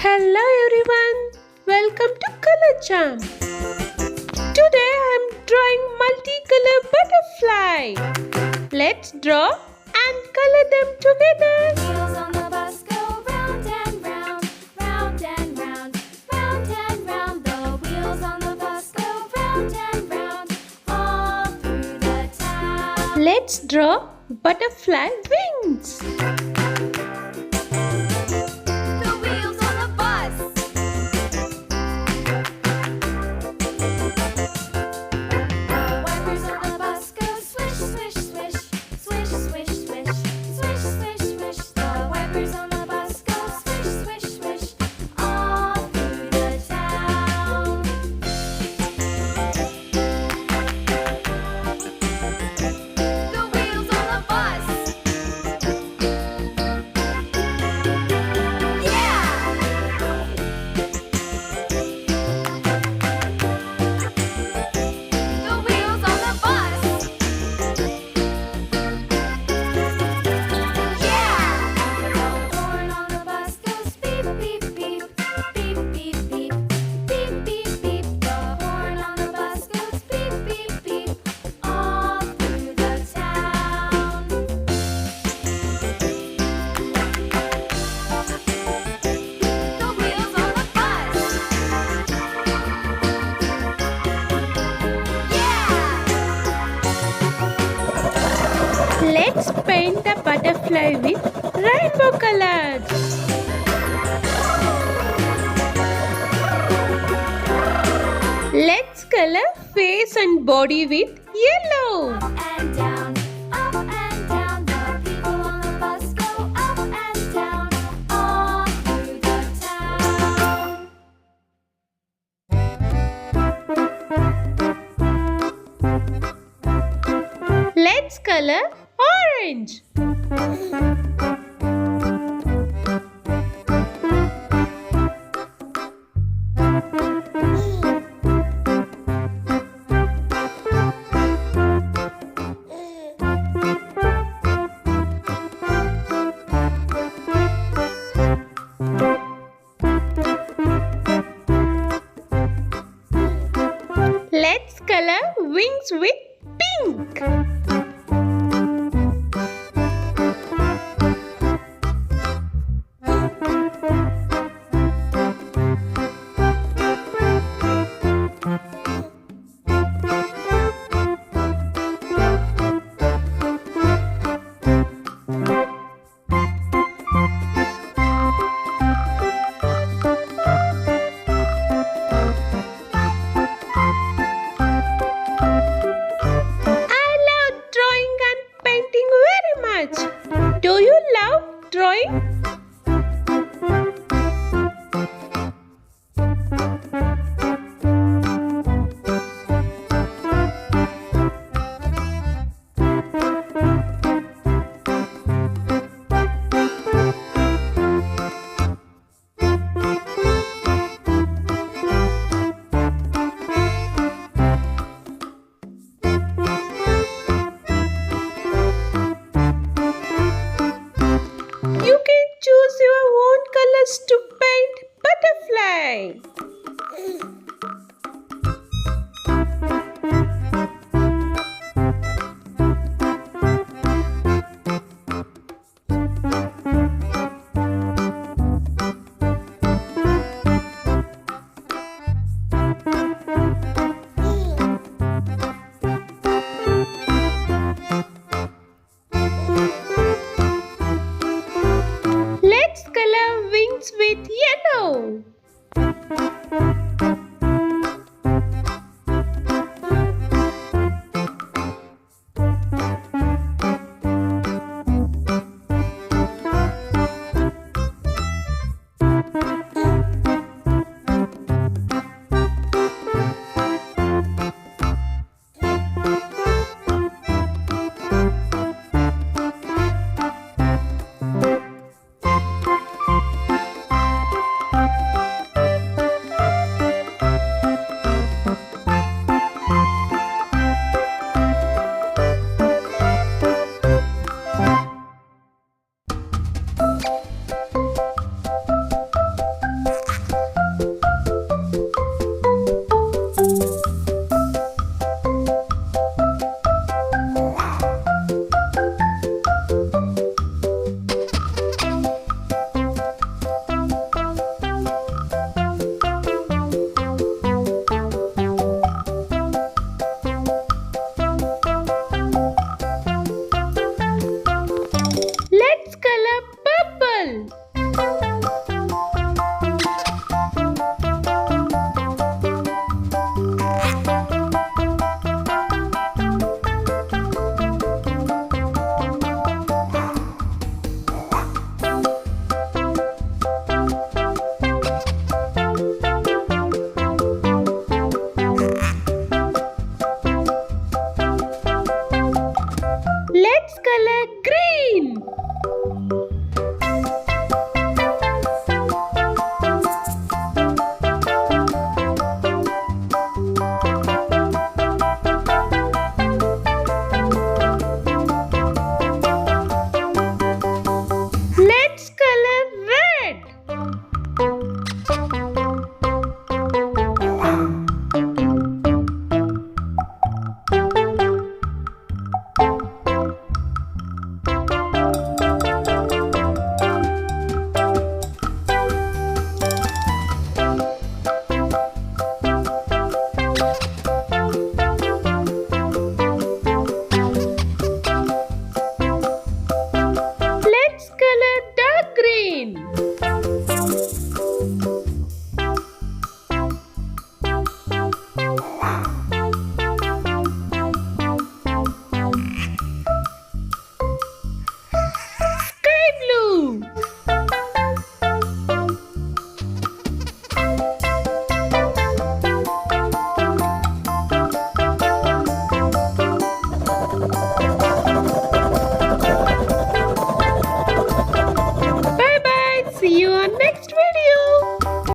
Hello everyone, welcome to Color Charm. Today I am drawing multicolor butterfly. Let's draw and color them together. Wheels on the bus go round and round, round and round, round and round. The wheels on the bus go round and round, all through the town. Let's draw butterfly wings. The wheels on the bus. The wipers on the bus go swish, swish, swish, swish, swish, swish, swish, swish, swish. The wipers on the bus go swish, swish, swish, all through the town. The wheels on the bus. Yeah! The wheels on the bus. Yeah! The horn on the bus goes beep, beep, beep, beep, beep, beep, beep, beep, beep. The horn on the bus goes beep, beep, beep, all through the town. The wheels on the bus. Yeah! Let's paint the butterfly with rainbow colors. Let's color face and body with yellow. And down, up and down. The people on the bus go up and down, all through the town. Let's color orange. Let's color wings with pink. I love drawing and painting very much. Do you love drawing? You can choose your own colors to paint butterfly. Let's color wings with yellow.